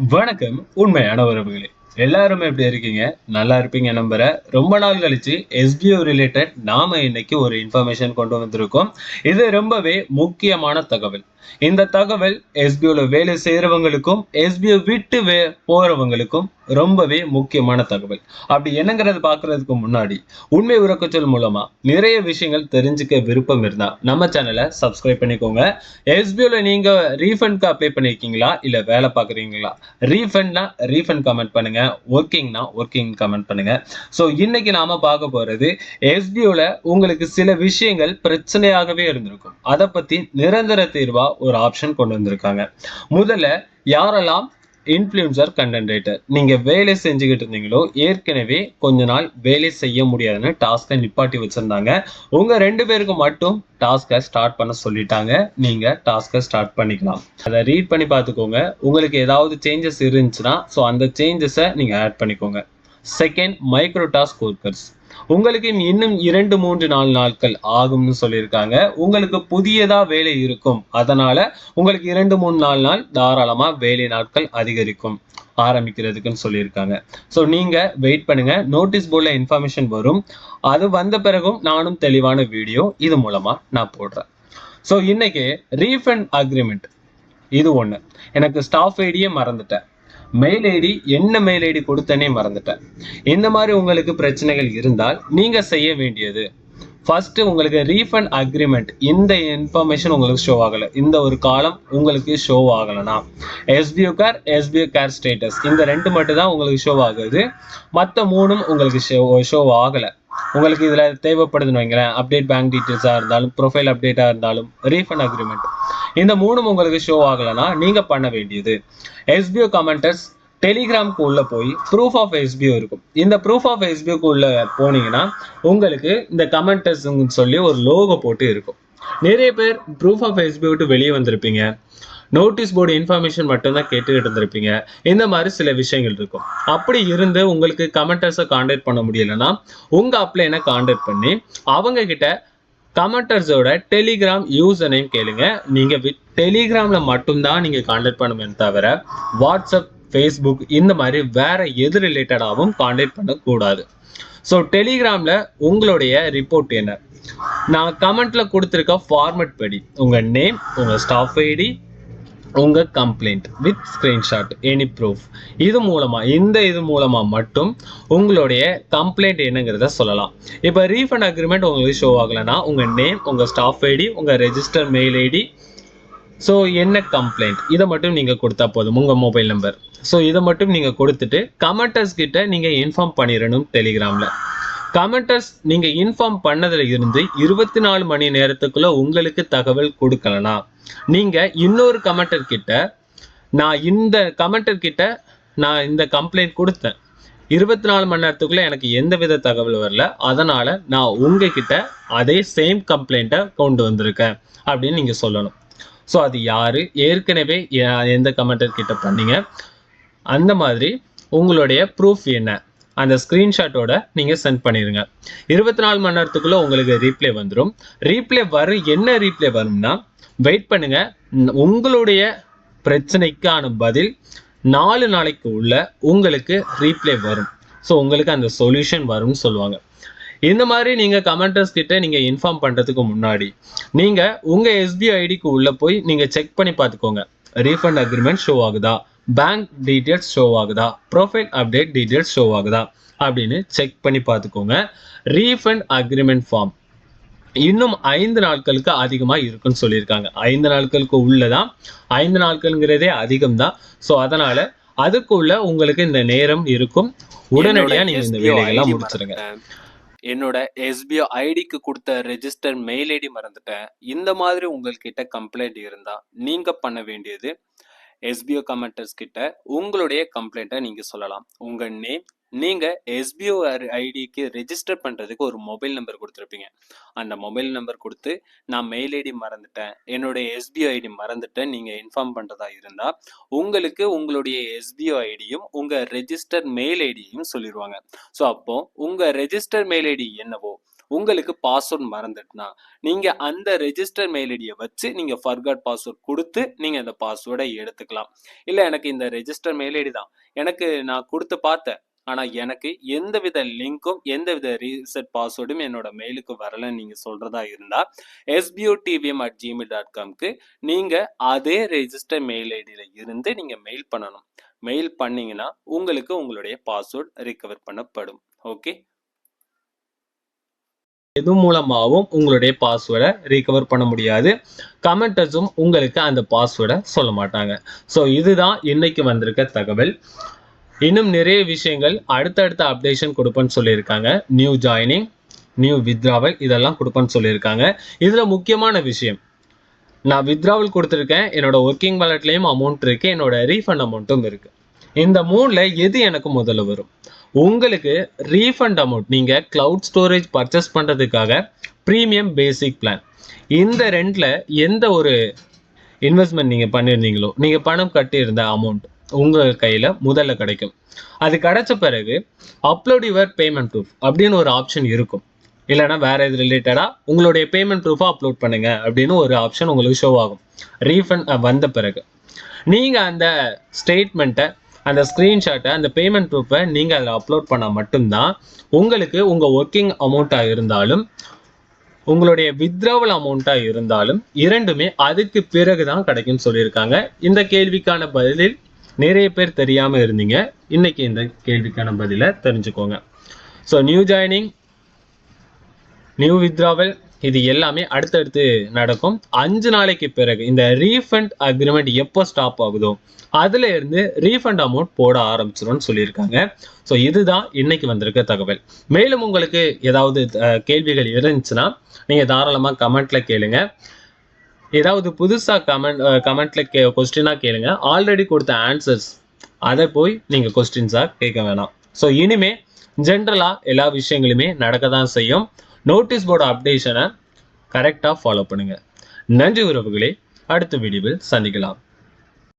வணக்கம் உண்மையான உறவுகளே. எல்லாருமே எப்படி இருக்கீங்க? நல்லா இருப்பீங்க நம்புறேன். ரொம்ப நாள் கழிச்சு எஸ்பிஓ ரிலேட்டட் நாம இன்னைக்கு ஒரு இன்ஃபர்மேஷன் கொண்டு வந்திருக்கோம். இது ரொம்பவே முக்கியமான தகவல். இந்த தகவல் எஸ்பிஓல வேலை செய்யறவங்களுக்கும் எஸ்பிஓ விட்டு போறவங்களுக்கும் ரொம்பவே முக்கியமான தகவல். அப்படி என்னங்கிறது பாக்குறதுக்கு முன்னாடி உண்மை உறக்கச்சொல் மூலமா நிறைய விஷயங்கள் தெரிஞ்சுக்க விருப்பம் இருந்தா நம்ம சேனலை சப்ஸ்கிரைப் பண்ணிக்கோங்க. எஸ்பிஓல நீங்க ரீஃபண்ட்க்கு அப்ளை பண்ணிருக்கீங்களா இல்ல வேலை பாக்குறீங்களா? ரீஃபண்ட்னா ரீஃபண்ட் கமெண்ட் பண்ணுங்க. ஒர்க்கிங்னா ஒர்க்கிங் கமெண்ட் பண்ணுங்க. ஸோ இன்னைக்கு நாம பார்க்க போறது எஸ்பிஓல உங்களுக்கு சில விஷயங்கள் பிரச்சனையாகவே இருந்திருக்கும். அதை பத்தி நிரந்தர தீர்வா ஒரு ஆப்ஷன் கொண்டு வந்திருக்காங்க. முதல்ல யாரெல்லாம் இன்ஃப்ளூயன்சர் கண்டென்ட் ரைட்டர் நீங்க வேலை செஞ்சுக்கிட்டு இருந்தீங்களோ ஏற்கனவே கொஞ்ச நாள் வேலை செய்ய முடியாதுன்னு டாஸ்கை நிப்பாட்டி வச்சிருந்தாங்க. உங்க 2 பேருக்கு மட்டும் டாஸ்கை ஸ்டார்ட் பண்ண சொல்லிட்டாங்க. நீங்க டாஸ்கை ஸ்டார்ட் பண்ணிக்கலாம். அதை ரீட் பண்ணி பார்த்துக்கோங்க. உங்களுக்கு ஏதாவது சேஞ்சஸ் இருந்துச்சுன்னா ஸோ அந்த சேஞ்சஸை நீங்க ஆட் பண்ணிக்கோங்க. Second, micro task workers. உங்களுக்கு இன்னும் 2-3-4 நாட்கள் ஆகும்னு சொல்லியிருக்காங்க. உங்களுக்கு புதியதா வேலை இருக்கும். அதனால உங்களுக்கு 2-3-4 நாள் தாராளமா வேலை நாட்கள் அதிகரிக்கும் ஆரம்பிக்கிறதுக்குன்னு சொல்லியிருக்காங்க. ஸோ நீங்க வெயிட் பண்ணுங்க. நோட்டீஸ் போர்டில் இன்ஃபர்மேஷன் வரும். அது வந்த பிறகும் நானும் தெளிவான வீடியோ இது மூலமா நான் போடுறேன். ஸோ இன்னைக்கு ரீஃபண்ட் அக்ரிமெண்ட் இது ஒண்ணு. எனக்கு ஸ்டாஃப் ஐடியே மறந்துட்டேன். மெயில் ஐடி என்ன மெயில் ஐடி கொடுத்தனே மறந்துட்டேன். இந்த மாதிரி உங்களுக்கு பிரச்சனைகள் இருந்தால் நீங்க செய்ய வேண்டியது ஃபர்ஸ்ட் உங்களுக்கு ரீஃபண்ட் அக்ரிமெண்ட் இந்த இன்ஃபர்மேஷன் உங்களுக்கு ஷோ ஆகலை, இந்த ஒரு காலம் உங்களுக்கு ஷோ ஆகலைன்னா எஸ்பிஓ கேர் ஸ்டேட்டஸ் இந்த 2 மட்டும் தான் உங்களுக்கு ஷோ ஆகுது. மற்ற 3ம் உங்களுக்கு ஷோ ஆகலை. உங்களுக்கு இதில் தேவைப்படுதுன்னு வைங்களேன், அப்டேட் பேங்க் டீட்டெயில்ஸாக இருந்தாலும் ப்ரொஃபைல் அப்டேட்டாக இருந்தாலும் ரீஃபண்ட் அக்ரிமெண்ட் இந்த 3ம் உங்களுக்கு ஷோ ஆகலைன்னா நீங்கள் பண்ண வேண்டியது எஸ்பிஓ கமெண்டர்ஸ் டெலிகிராம்க்கு உள்ள போய் ப்ரூஃப் ஆஃப் எஸ்பிஓ இருக்கும். இந்த ப்ரூஃப் ஆஃப் எஸ்பிஓக்கு உள்ள போனீங்கன்னா உங்களுக்கு இந்த கமெண்டர்ஸ் சொல்லி ஒரு லோகோ போட்டு இருக்கும். நிறைய பேர் ப்ரூஃப் ஆஃப் எஸ்பிஓ விட்டு வெளியே வந்திருப்பீங்க. நோட்டீஸ் போர்டு இன்ஃபர்மேஷன் மட்டும்தான் கேட்டுக்கிட்டு இருந்திருப்பீங்க. இந்த மாதிரி சில விஷயங்கள் இருக்கும். அப்படி இருந்து உங்களுக்கு கமெண்டர்ஸை கான்டாக்ட் பண்ண முடியலைன்னா உங்க அப்ளைனை கான்டாக்ட் பண்ணி அவங்க கிட்ட கமெண்டர்ஸோட டெலிகிராம் யூசர் நேம் கேளுங்க. நீங்க டெலிகிராம்ல மட்டும்தான் நீங்க கான்டாக்ட் பண்ணுமே தவிர வாட்ஸ்அப், ஃபேஸ்புக் இந்த மாதிரி வேற எது ரிலேட்டடாகவும் கான்டாக்ட் பண்ணக்கூடாது. ஸோ டெலிகிராம்ல உங்களுடைய ரிப்போர்ட் என்ன, நான் கமெண்ட்ல கொடுத்துருக்க ஃபார்மட் படி உங்க நேம், உங்க ஸ்டாஃப் ஐடி, உங்க complaint with screenshot any proof இது மூலமா மட்டும் உங்களுடைய கம்ப்ளைண்ட் என்னங்கிறத சொல்லலாம். இப்போ ரீஃபண்ட் அக்ரிமெண்ட் உங்களுக்கு ஷோ ஆகலைன்னா உங்க நேம், உங்க ஸ்டாஃப் ஐடி, உங்க ரெஜிஸ்டர் மெயில் ஐடி, ஸோ என்ன கம்ப்ளைண்ட் இதை மட்டும் நீங்கள் கொடுத்தா போதும், உங்கள் மொபைல் நம்பர். ஸோ இதை மட்டும் நீங்கள் கொடுத்துட்டு கமெண்டர்ஸ் கிட்ட நீங்கள் இன்ஃபார்ம் பண்ணிடணும். டெலிகிராமில் கமெண்டர்ஸ் நீங்கள் இன்ஃபார்ம் பண்ணதில் இருந்து 24 மணி நேரத்துக்குள்ள உங்களுக்கு தகவல் கொடுக்கலனா நீங்கள் இன்னொரு கமெண்டர் கிட்ட நான் இந்த கம்ப்ளைண்ட் கொடுத்தேன், 24 மணி நேரத்துக்குள்ள எனக்கு எந்த வித தகவல் வரல, அதனால நான் உங்ககிட்ட அதே சேம் கம்ப்ளைண்ட்டை கொண்டு வந்திருக்கேன் அப்படின்னு நீங்கள் சொல்லணும். ஸோ அது யாரு, ஏற்கனவே எந்த கமெண்டர் கிட்ட பண்ணீங்க, அந்த மாதிரி உங்களுடைய ப்ரூஃப் என்ன அந்த ஸ்க்ரீன்ஷாட்டோட நீங்கள் சென்ட் பண்ணிடுங்க. 24 மணி நேரத்துக்குள்ள உங்களுக்கு ரீப்ளே வந்துடும். என்ன ரீப்ளே வரும்னா வெயிட் பண்ணுங்க, உங்களுடைய பிரச்சனைக்கான பதில் 4 நாளைக்கு உள்ள உங்களுக்கு ரீப்ளே வரும். ஸோ உங்களுக்கு அந்த சொல்யூஷன் வரும்னு சொல்லுவாங்க. இந்த மாதிரி நீங்க கமெண்டர்ஸ் கிட்ட நீங்க இன்ஃபார்ம் பண்றதுக்கு முன்னாடி நீங்க உங்க எஸ்பிஐ ஐடிக்கு உள்ள போய் நீங்க செக் பண்ணி பார்த்துக்கோங்க. ரீஃபண்ட் அக்ரிமெண்ட் ஷோ ஆகுதா, பேங்க் டீட்டெயில்ஸ் ஷோ ஆகுதா, ப்ரொஃபைல் அப்டேட் டீட்டெயில்ஸ் ஷோ ஆகுதா அப்படின்னு செக் பண்ணி பார்த்துக்கோங்க. ரீஃபண்ட் அக்ரிமெண்ட் ஃபார்ம் இன்னும் 5 நாட்களுக்கு அதிகமா இருக்குன்னு சொல்லியிருக்காங்க. 5 நாட்களுக்கு உள்ளதான், 5 நாட்கள்ங்கிறதே அதிகம் தான். ஸோ அதனால அதுக்குள்ள உங்களுக்கு இந்த நேரம் இருக்கும். உடனடியா நீங்க இந்த வேலைகள்லாம் முடிச்சிருங்க. என்னோட எஸ்பிஓ ஐடிக்கு கொடுத்த ரெஜிஸ்டர் மெயில் ஐடி மறந்துட்டேன். இந்த மாதிரி உங்கள்கிட்ட கம்ப்ளைண்ட் இருந்தா நீங்க பண்ண வேண்டியது எஸ்பிஓ கமெண்டர்ஸ் கிட்ட உங்களுடைய கம்ப்ளைண்ட்டை நீங்க சொல்லலாம். உங்க நேம், நீங்க எஸ்பிஓ ஐடிக்கு ரெஜிஸ்டர் பண்றதுக்கு ஒரு மொபைல் நம்பர் கொடுத்துருப்பீங்க. அந்த மொபைல் நம்பர் கொடுத்து நான் மெயில் ஐடி மறந்துட்டேன், என்னுடைய எஸ்பிஓ ஐடி மறந்துட்டேன் நீங்க இன்ஃபார்ம் பண்றதா இருந்தா உங்களுக்கு உங்களுடைய எஸ்பிஓ ஐடியும் உங்க ரெஜிஸ்டர் மெயில் ஐடியும் சொல்லிடுவாங்க. ஸோ அப்போ உங்க ரெஜிஸ்டர் மெயில் ஐடி என்னவோ உங்களுக்கு பாஸ்வேர்ட் மறந்துட்டுனா நீங்க அந்த ரெஜிஸ்டர் மெயில் ஐடியை வச்சு நீங்க ஃபர்காட் பாஸ்வேர்ட் கொடுத்து நீங்க அந்த பாஸ்வேர்டை எடுத்துக்கலாம். இல்ல எனக்கு இந்த ரெஜிஸ்டர் மெயில் ஐடி தான், எனக்கு நான் கொடுத்து பார்த்தேன், ஆனா எனக்கு எந்தவித லிங்க்கும் எந்தவித ரீசெட் பாஸ்வேர்டும் என்னோட மெயிலுக்கு வரலன்னு நீங்க சொல்றதா இருந்தா sbotvm@gmail.comக்கு நீங்க அதே ரெஜிஸ்டர் மெயில் ஐடியில இருந்து நீங்க மெயில் பண்ணணும். மெயில் பண்ணீங்கன்னா உங்களுக்கு உங்களுடைய பாஸ்வேர்ட் ரிகவர் பண்ணப்படும். ஓகே, எது மூலமாகவும் உங்களுடைய பாஸ்வேர்டை ரீகவர் பண்ண முடியாது. கமெண்டர்ஸும் உங்களுக்கு அந்த பாஸ்வேர்டை சொல்ல மாட்டாங்க. ஸோ இதுதான் இன்னைக்கு வந்திருக்க தகவல். இன்னும் நிறைய விஷயங்கள் அடுத்தடுத்த அப்டேஷன் கொடுப்பேன்னு சொல்லியிருக்காங்க. நியூ ஜாயினிங், நியூ வித்ராவல் இதெல்லாம் கொடுப்பேன்னு சொல்லியிருக்காங்க. இதில் முக்கியமான விஷயம், நான் வித்ராவல் கொடுத்துருக்கேன், என்னோட ஒர்க்கிங் வாலெட்லேயும் அமௌண்ட் இருக்குது, என்னோட ரீஃபண்ட் அமௌண்ட்டும் இருக்குது. இந்த மூணில் எது எனக்கு முதல்ல வரும்? உங்களுக்கு ரீஃபண்ட் அமௌண்ட் நீங்கள் கிளவுட் ஸ்டோரேஜ் பர்ச்சேஸ் பண்ணுறதுக்காக ப்ரீமியம் பேசிக் பிளான், இந்த ரெண்டில் எந்த ஒரு இன்வெஸ்ட்மெண்ட் நீங்கள் பண்ணியிருந்தீங்களோ, நீங்கள் பணம் கட்டியிருந்த அமௌண்ட் உங்கள் கையில் முதல்ல கிடைக்கும். அது கிடைச்ச பிறகு அப்லோட் யுவர் பேமெண்ட் ப்ரூஃப் அப்படின்னு ஒரு ஆப்ஷன் இருக்கும். இல்லைனா வேற இது ரிலேட்டடாக உங்களுடைய பேமெண்ட் ப்ரூஃபை அப்லோட் பண்ணுங்க அப்படின்னு ஒரு ஆப்ஷன் உங்களுக்கு ஷோ ஆகும். ரீஃபண்ட் வந்த பிறகு நீங்கள் அந்த ஸ்டேட்மெண்ட்டை, அந்த ஸ்க்ரீன்ஷாட்டை, அந்த பேமெண்ட் ப்ரூஃபை நீங்கள் அதில் அப்லோட் பண்ணால் மட்டும்தான் உங்களுக்கு உங்கள் ஒர்க்கிங் அமௌண்ட்டாக இருந்தாலும் உங்களுடைய வித்ராவல் அமௌண்ட்டாக இருந்தாலும் இரண்டுமே அதுக்கு பிறகு தான் கிடைக்கும்னு சொல்லியிருக்காங்க. இந்த கேள்விக்கான பதிலில் நிறைய பேர் தெரியாமல் இருந்தீங்க. இன்னைக்கு இந்த கேள்விக்கான பதிலை தெரிஞ்சுக்கோங்க. So new joining, new withdrawal இது எல்லாமே அடுத்தடுத்து நடக்கும். 5 நாளைக்கு பிறகு இந்த ரீஃபண்ட் அக்ரிமெண்ட் எப்போ ஸ்டாப் ஆகுதோ அதுல இருந்து ரீஃபண்ட் அமௌண்ட் போட ஆரம்பிச்சிடும்னு சொல்லியிருக்காங்க. ஸோ இதுதான் இன்னைக்கு வந்திருக்க தகவல். மேலும் உங்களுக்கு ஏதாவது கேள்விகள் இருந்துச்சுன்னா நீங்க தாராளமாக கமெண்ட்ல கேளுங்க. ஏதாவது புதுசாக கமெண்ட்ல கொஸ்டினாக கேளுங்க. ஆல்ரெடி கொடுத்த ஆன்சர்ஸ் அதை போய் நீங்க கொஸ்டின்ஸாக கேட்க வேணாம். ஸோ இனிமே ஜென்ரலாக எல்லா விஷயங்களுமே நடக்க தான் செய்யும். நோட்டீஸ் போர்டு அப்டேஷனை கரெக்டாக ஃபாலோ பண்ணுங்க. நன்றி உறவுகளே, அடுத்த வீடியோவில் சந்திக்கலாம்.